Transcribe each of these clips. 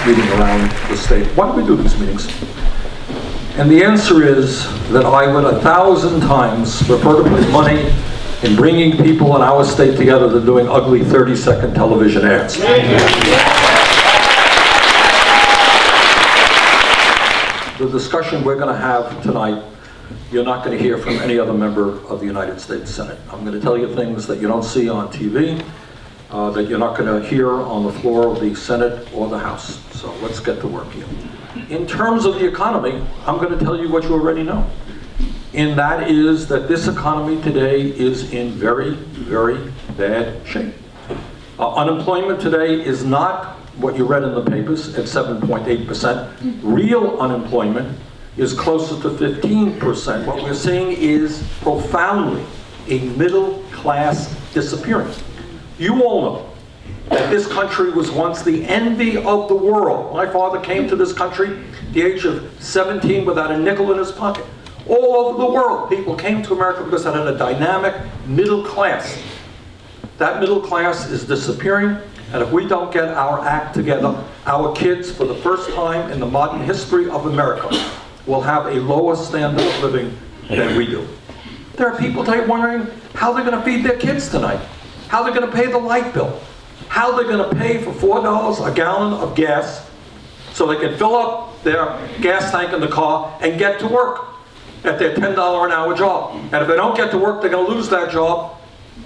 Meeting around the state. Why do we do these meetings? And the answer is that I would 1,000 times prefer to put money in bringing people in our state together than doing ugly 30-second television ads. The discussion we're going to have tonight, you're not going to hear from any other member of the United States Senate. I'm going to tell you things that you don't see on TV, that you're not going to hear on the floor of the Senate or the House. So let's get to work here. In terms of the economy, I'm going to tell you what you already know. And that is that this economy today is in very, very bad shape. Unemployment today is not what you read in the papers at 7.8%. Real unemployment is closer to 15%. What we're seeing is profoundly a middle class disappearing. You all know that this country was once the envy of the world. My father came to this country at the age of 17 without a nickel in his pocket. All over the world, people came to America because it had a dynamic middle class. That middle class is disappearing, and if we don't get our act together, our kids, for the first time in the modern history of America, will have a lower standard of living than we do. There are people today wondering how they're going to feed their kids tonight, how they're going to pay the light bill, how they're going to pay for $4 a gallon of gas so they can fill up their gas tank in the car and get to work at their $10 an hour job. And if they don't get to work, they're going to lose that job,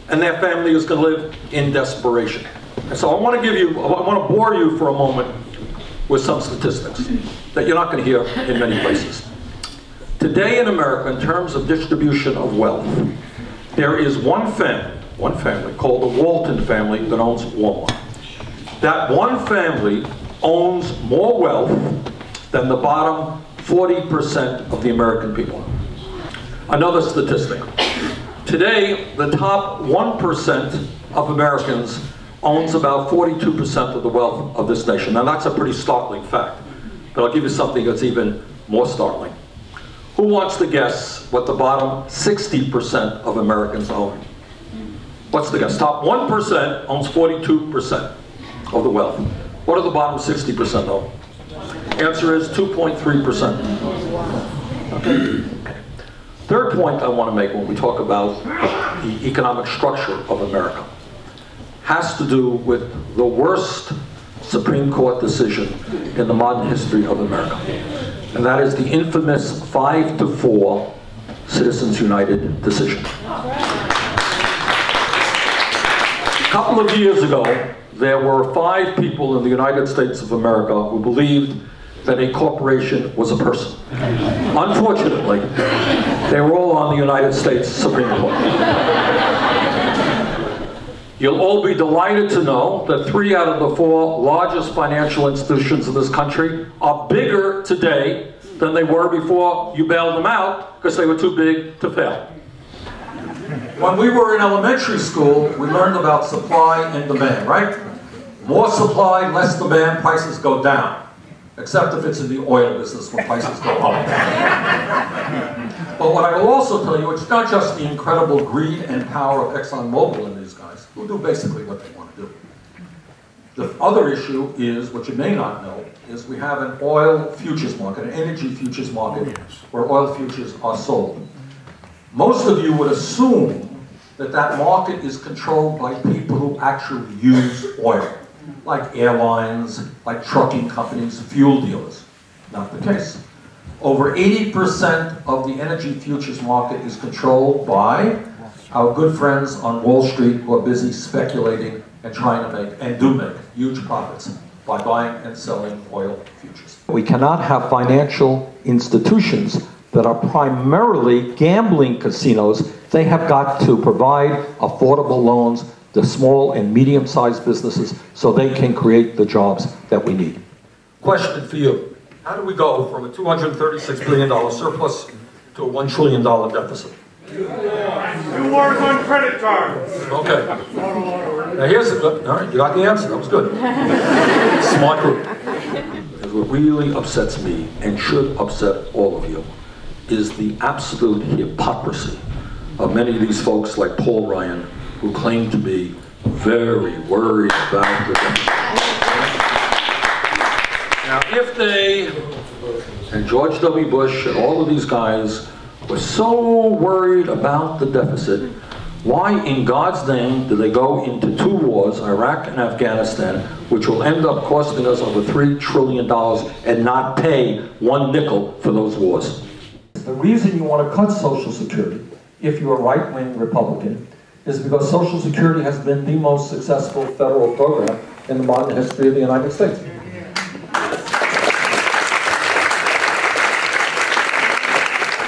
and their family is going to live in desperation. And so I want to bore you for a moment with some statistics that you're not going to hear in many places. Today in America, in terms of distribution of wealth, there is one family called the Walton family that owns Walmart. That one family owns more wealth than the bottom 40% of the American people. Another statistic. Today, the top 1% of Americans owns about 42% of the wealth of this nation. Now that's a pretty startling fact, but I'll give you something that's even more startling. Who wants to guess what the bottom 60% of Americans own? What's the guess? Top 1% owns 42% of the wealth. What do the bottom 60% own? Answer is 2.3%. Okay. Third point I want to make when we talk about the economic structure of America has to do with the worst Supreme Court decision in the modern history of America. And that is the infamous 5-4 Citizens United decision. A couple of years ago, there were 5 people in the United States of America who believed that a corporation was a person. Unfortunately, they were all on the United States Supreme Court. You'll all be delighted to know that 3 out of the 4 largest financial institutions in this country are bigger today than they were before you bailed them out because they were too big to fail. When we were in elementary school, we learned about supply and demand, right? More supply, less demand, prices go down. Except if it's in the oil business when prices go up. But what I will also tell you, it's not just the incredible greed and power of ExxonMobil and these guys, who do basically what they want to do. The other issue is, what you may not know, is we have an oil futures market, an energy futures market, where oil futures are sold. Most of you would assume that market is controlled by people who actually use oil, like airlines, like trucking companies, fuel dealers. Not the case. Over 80% of the energy futures market is controlled by our good friends on Wall Street who are busy speculating and trying to make, and do make, huge profits by buying and selling oil futures. We cannot have financial institutions that are primarily gambling casinos. They have got to provide affordable loans to small and medium-sized businesses so they can create the jobs that we need. Question for you. How do we go from a $236 billion surplus to a $1 trillion deficit? You work on credit cards. Okay. Now here's the good, all right, you got the answer, that was good. Smart group. What really upsets me, and should upset all of you, is the absolute hypocrisy of many of these folks like Paul Ryan, who claim to be very worried about the deficit. Now if they, and George W. Bush and all of these guys, were so worried about the deficit, why in God's name do they go into two wars, Iraq and Afghanistan, which will end up costing us over $3 trillion and not pay one nickel for those wars? The reason you want to cut Social Security, if you're a right-wing Republican, is because Social Security has been the most successful federal program in the modern history of the United States.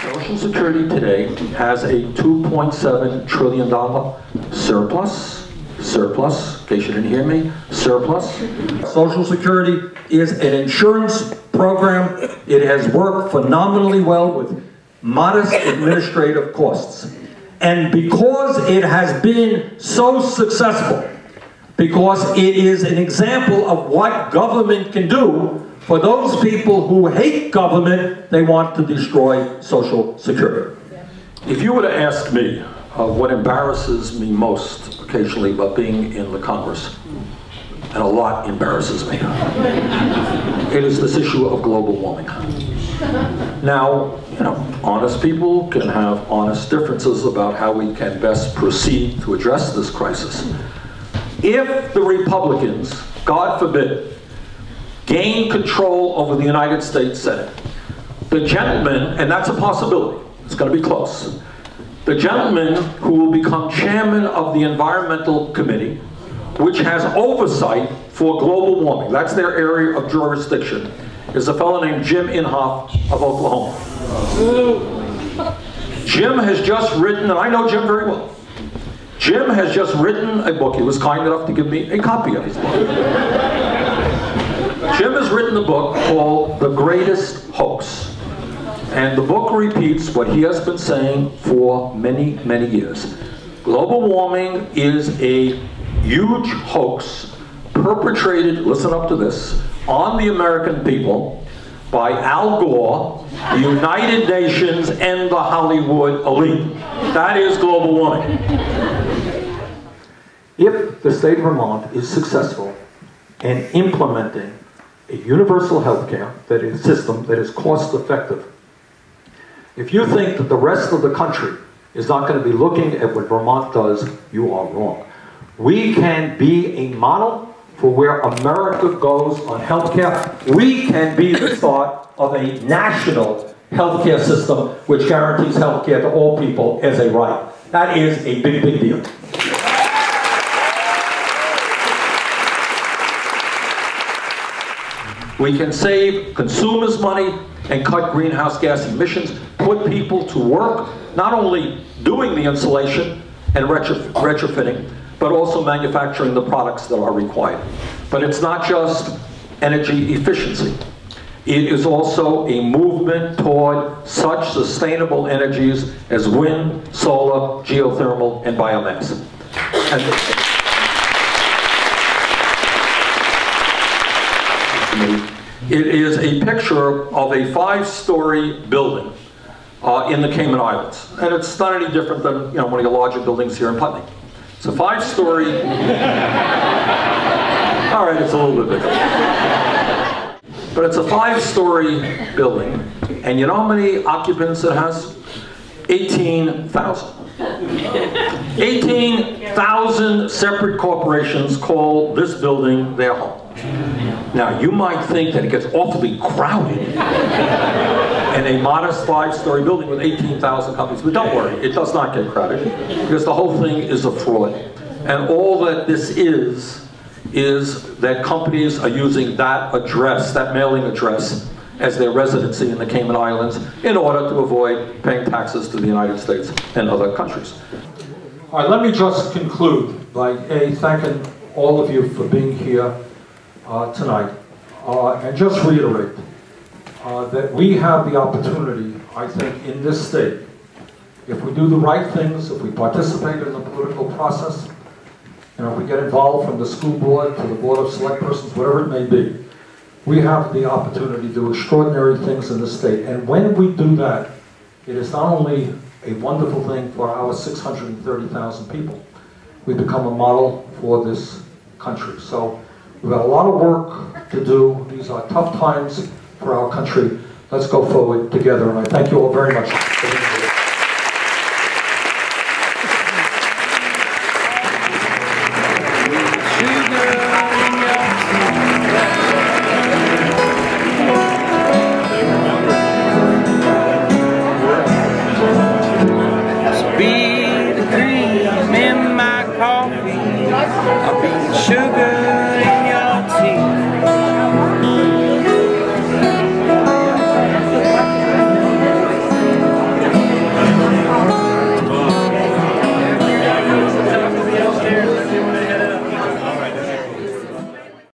Social Security today has a $2.7 trillion surplus, in case you didn't hear me, surplus. Social Security is an insurance program. It has worked phenomenally well with modest administrative costs. And because it has been so successful, because it is an example of what government can do, for those people who hate government, they want to destroy Social Security. If you were to ask me what embarrasses me most occasionally about being in the Congress, and a lot embarrasses me, it is this issue of global warming. Now, honest people can have honest differences about how we can best proceed to address this crisis. If the Republicans, God forbid, gain control over the United States Senate, the gentleman, and that's a possibility, it's going to be close, the gentleman who will become chairman of the Environmental Committee, which has oversight for global warming, that's their area of jurisdiction, is a fellow named Jim Inhofe of Oklahoma. Jim has just written, and I know Jim very well, Jim has just written a book. He was kind enough to give me a copy of his book. Jim has written a book called The Greatest Hoax. And the book repeats what he has been saying for many, many years. Global warming is a huge hoax perpetrated, listen up to this, on the American people by Al Gore, the United Nations, and the Hollywood elite. That is global warming. If the state of Vermont is successful in implementing a universal health care system that is cost effective, if you think that the rest of the country is not going to be looking at what Vermont does, you are wrong. We can be a model for where America goes on healthcare. We can be the start of a national healthcare system which guarantees healthcare to all people as a right. That is a big, big deal. We can save consumers money and cut greenhouse gas emissions, put people to work, not only doing the insulation and retrofitting, but also manufacturing the products that are required. But it's not just energy efficiency. It is also a movement toward such sustainable energies as wind, solar, geothermal, and biomass. It is a picture of a 5-story building in the Cayman Islands. And it's not any different than one of your larger buildings here in Putney. It's a 5-story, all right, it's a little bit bigger. But it's a 5-story building. And you know how many occupants it has? 18,000. 18,000 separate corporations call this building their home. Now, you might think that it gets awfully crowded in a modest 5-story building with 18,000 companies, but don't worry, it does not get crowded, because the whole thing is a fraud. And all that this is that companies are using that address, that mailing address, as their residency in the Cayman Islands in order to avoid paying taxes to the United States and other countries. All right, let me just conclude by thanking all of you for being here tonight, and just reiterate that we have the opportunity, I think, in this state, if we do the right things, if we participate in the political process, if we get involved from the school board to the board of select persons, whatever it may be, we have the opportunity to do extraordinary things in the state. And when we do that, it is not only a wonderful thing for our 630,000 people, we become a model for this country. So we've got a lot of work to do. These are tough times for our country. Let's go forward together, and I thank you all very much.